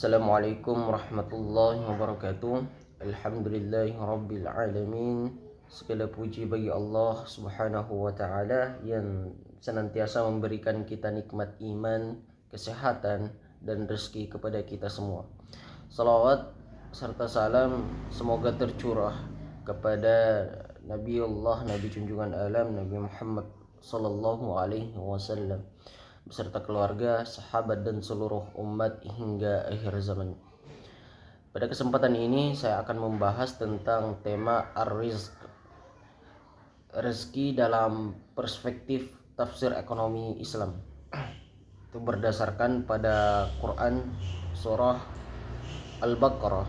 Assalamualaikum warahmatullahi wabarakatuh. Alhamdulillahirabbil alamin. Segala puji bagi Allah Subhanahu wa taala yang senantiasa memberikan kita nikmat iman, kesehatan dan rezeki kepada kita semua. Salawat serta salam semoga tercurah kepada Nabi junjungan alam Nabi Muhammad sallallahu alaihi wasallam beserta keluarga, sahabat dan seluruh umat hingga akhir zaman. Pada kesempatan ini saya akan membahas tentang tema ar-rizq, rezeki dalam perspektif tafsir ekonomi Islam. Itu berdasarkan pada Quran surah Al-Baqarah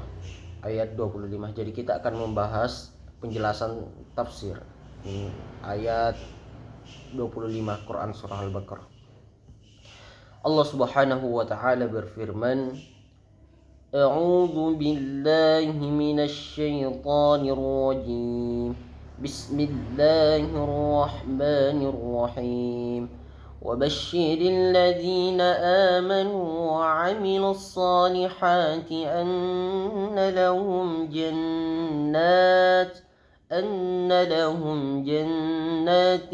ayat 25. Jadi kita akan membahas penjelasan tafsir ayat 25 Quran surah Al-Baqarah. Allah Subhanahu wa taala berfirman, A'udzu billahi minasy syaithanir rajim. Bismillahirrahmanirrahim. Wabashshiril ladzina amanu wa 'amilus solihati anna lahum جنات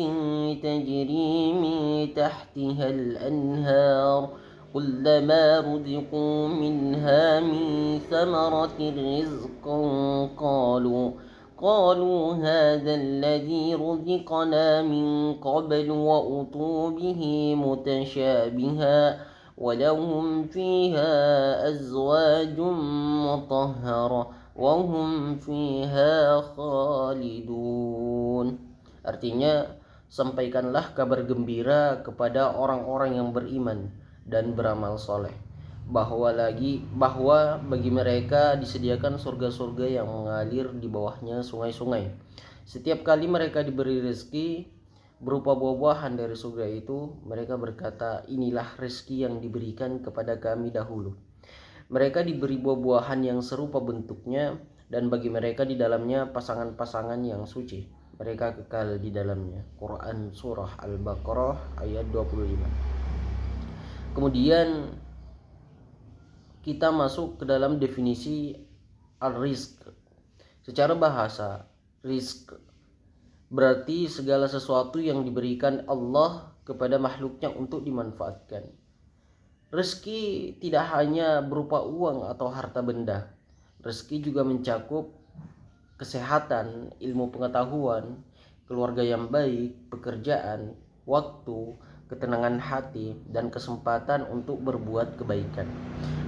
تجري من تحتها الأنهار كلما رزقوا منها من ثمرة رزقا قالوا هذا الذي رزقنا من قبل وأتوا به متشابها ولهم فيها أزواج مطهرة wahum fiha khalidun. Artinya, sampaikanlah kabar gembira kepada orang-orang yang beriman dan beramal soleh bahwa bagi mereka disediakan surga-surga yang mengalir di bawahnya sungai-sungai. Setiap kali mereka diberi rezeki berupa buah-buahan dari surga itu, mereka berkata, inilah rezeki yang diberikan kepada kami dahulu. Mereka diberi buah-buahan yang serupa bentuknya dan bagi mereka di dalamnya pasangan-pasangan yang suci. Mereka kekal di dalamnya. Quran surah Al-Baqarah ayat 25. Kemudian kita masuk ke dalam definisi al-rizq. Secara bahasa, rizq berarti segala sesuatu yang diberikan Allah kepada makhluknya untuk dimanfaatkan. Rezeki tidak hanya berupa uang atau harta benda. Rezeki juga mencakup kesehatan, ilmu pengetahuan, keluarga yang baik, pekerjaan, waktu, ketenangan hati, dan kesempatan untuk berbuat kebaikan.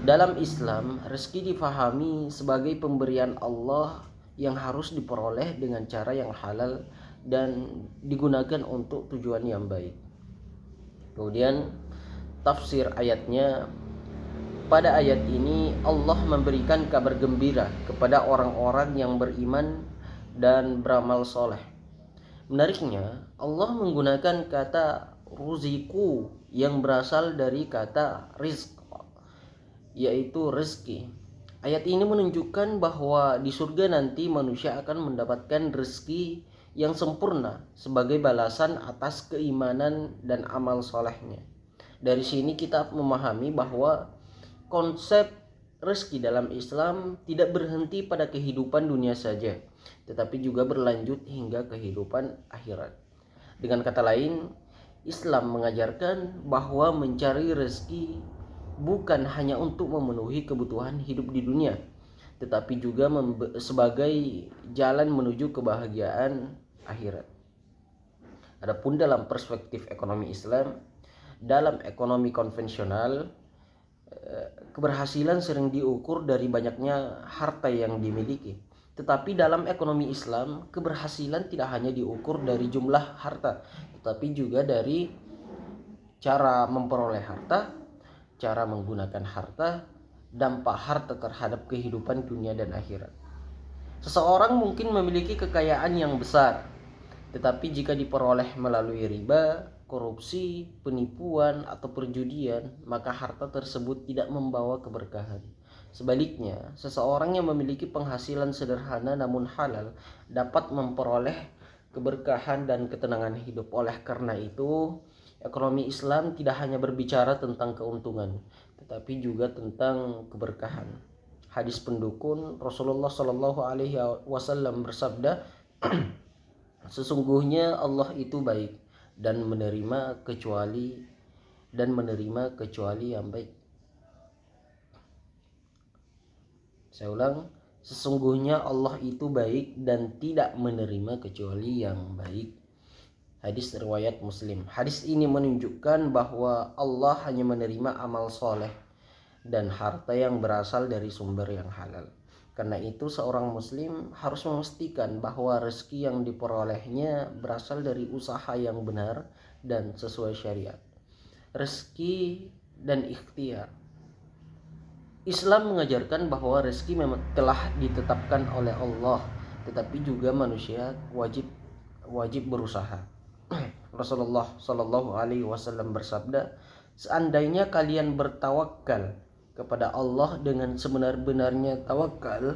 Dalam Islam, rezeki difahami sebagai pemberian Allah yang harus diperoleh dengan cara yang halal dan digunakan untuk tujuan yang baik. Kemudian tafsir ayatnya, pada ayat ini Allah memberikan kabar gembira kepada orang-orang yang beriman dan beramal soleh. Menariknya, Allah menggunakan kata ruziku yang berasal dari kata rizq, yaitu rezeki. Ayat ini menunjukkan bahwa di surga nanti manusia akan mendapatkan rezeki yang sempurna sebagai balasan atas keimanan dan amal solehnya. Dari sini kita memahami bahwa konsep rezeki dalam Islam tidak berhenti pada kehidupan dunia saja, tetapi juga berlanjut hingga kehidupan akhirat. Dengan kata lain, Islam mengajarkan bahwa mencari rezeki bukan hanya untuk memenuhi kebutuhan hidup di dunia, tetapi juga sebagai jalan menuju kebahagiaan akhirat. Adapun dalam perspektif ekonomi Islam, dalam ekonomi konvensional, keberhasilan sering diukur dari banyaknya harta yang dimiliki. Tetapi dalam ekonomi Islam, keberhasilan tidak hanya diukur dari jumlah harta, tetapi juga dari cara memperoleh harta, cara menggunakan harta, dampak harta terhadap kehidupan dunia dan akhirat. Seseorang mungkin memiliki kekayaan yang besar, tetapi jika diperoleh melalui riba, korupsi, penipuan, atau perjudian, maka harta tersebut tidak membawa keberkahan. Sebaliknya, seseorang yang memiliki penghasilan sederhana namun halal dapat memperoleh keberkahan dan ketenangan hidup. Oleh karena itu, ekonomi Islam tidak hanya berbicara tentang keuntungan, tetapi juga tentang keberkahan. Hadis pendukun Rasulullah Shallallahu Alaihi Wasallam bersabda, sesungguhnya Allah itu baik dan menerima kecuali yang baik. Saya ulang, sesungguhnya Allah itu baik dan tidak menerima kecuali yang baik. Hadis riwayat Muslim. Hadis ini menunjukkan bahwa Allah hanya menerima amal soleh dan harta yang berasal dari sumber yang halal. Karena itu seorang muslim harus memastikan bahwa rezeki yang diperolehnya berasal dari usaha yang benar dan sesuai syariat. Rezeki dan ikhtiar. Islam mengajarkan bahwa rezeki memang telah ditetapkan oleh Allah, tetapi juga manusia wajib berusaha. Rasulullah Shallallahu Alaihi Wasallam bersabda, seandainya kalian bertawakal kepada Allah dengan sebenar-benarnya tawakal,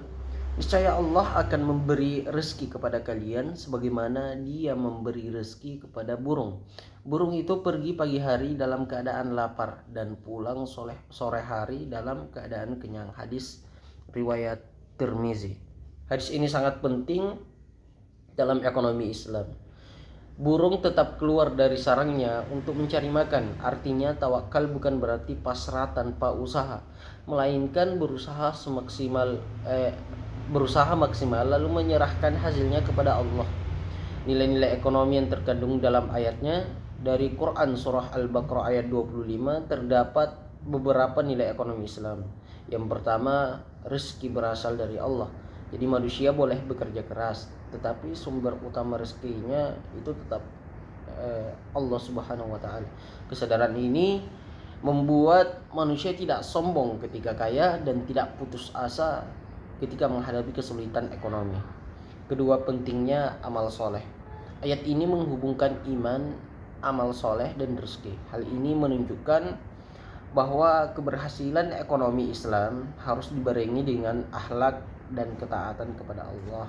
niscaya Allah akan memberi rezeki kepada kalian sebagaimana Dia memberi rezeki kepada burung. Burung itu pergi pagi hari dalam keadaan lapar dan pulang sore hari dalam keadaan kenyang. Hadis riwayat Tirmizi. Hadis ini sangat penting dalam ekonomi Islam. Burung tetap keluar dari sarangnya untuk mencari makan. Artinya tawakal bukan berarti pasrah tanpa usaha, melainkan berusaha maksimal lalu menyerahkan hasilnya kepada Allah. Nilai-nilai ekonomi yang terkandung dalam ayatnya dari Quran surah Al-Baqarah ayat 25 terdapat beberapa nilai ekonomi Islam. Yang pertama, rezeki berasal dari Allah. Jadi manusia boleh bekerja keras, tetapi sumber utama rezekinya itu tetap Allah Subhanahu wa taala. Kesadaran ini membuat manusia tidak sombong ketika kaya dan tidak putus asa ketika menghadapi kesulitan ekonomi. Kedua, pentingnya amal soleh. Ayat ini menghubungkan iman, amal soleh, dan rezeki. Hal ini menunjukkan bahwa keberhasilan ekonomi Islam harus dibarengi dengan akhlak dan ketaatan kepada Allah.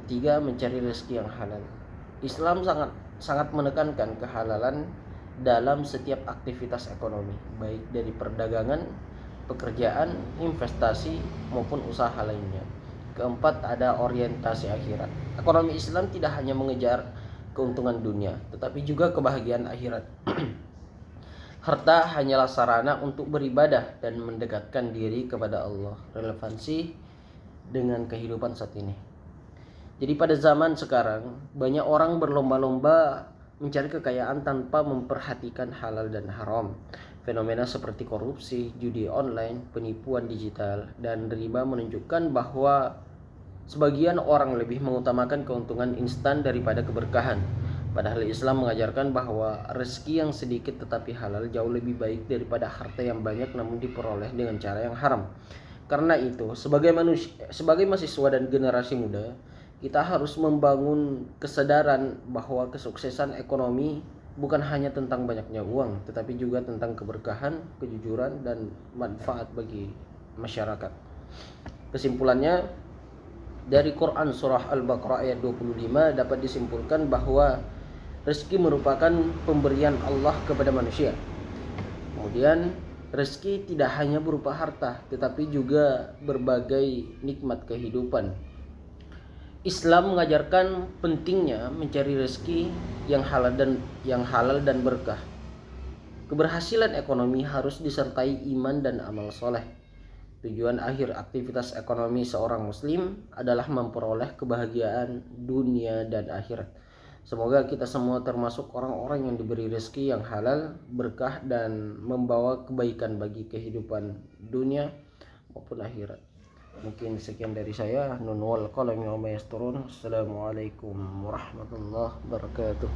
Ketiga, mencari rezeki yang halal. Islam sangat menekankan kehalalan dalam setiap aktivitas ekonomi, baik dari perdagangan, pekerjaan, investasi, maupun usaha lainnya. Keempat, ada orientasi akhirat. Ekonomi Islam tidak hanya mengejar keuntungan dunia, tetapi juga kebahagiaan akhirat. Harta hanyalah sarana untuk beribadah dan mendekatkan diri kepada Allah. Relevansi dengan kehidupan saat ini. Jadi pada zaman sekarang banyak orang berlomba-lomba mencari kekayaan tanpa memperhatikan halal dan haram. Fenomena seperti korupsi, judi online, penipuan digital, dan riba menunjukkan bahwa sebagian orang lebih mengutamakan keuntungan instan daripada keberkahan. Padahal Islam mengajarkan bahwa rezeki yang sedikit tetapi halal jauh lebih baik daripada harta yang banyak namun diperoleh dengan cara yang haram. Karena itu, sebagai mahasiswa dan generasi muda, kita harus membangun kesadaran bahwa kesuksesan ekonomi bukan hanya tentang banyaknya uang, tetapi juga tentang keberkahan, kejujuran, dan manfaat bagi masyarakat. Kesimpulannya, dari Quran surah Al-Baqarah ayat 25 dapat disimpulkan bahwa rezeki merupakan pemberian Allah kepada manusia. Kemudian rezeki tidak hanya berupa harta, tetapi juga berbagai nikmat kehidupan. Islam mengajarkan pentingnya mencari rezeki yang halal dan berkah. Keberhasilan ekonomi harus disertai iman dan amal soleh. Tujuan akhir aktivitas ekonomi seorang muslim adalah memperoleh kebahagiaan dunia dan akhirat. Semoga kita semua termasuk orang-orang yang diberi rezeki yang halal, berkah, dan membawa kebaikan bagi kehidupan dunia maupun akhirat. Mungkin sekian dari saya. Nun wal qalam wa ma yasturun. Assalamualaikum warahmatullahi wabarakatuh.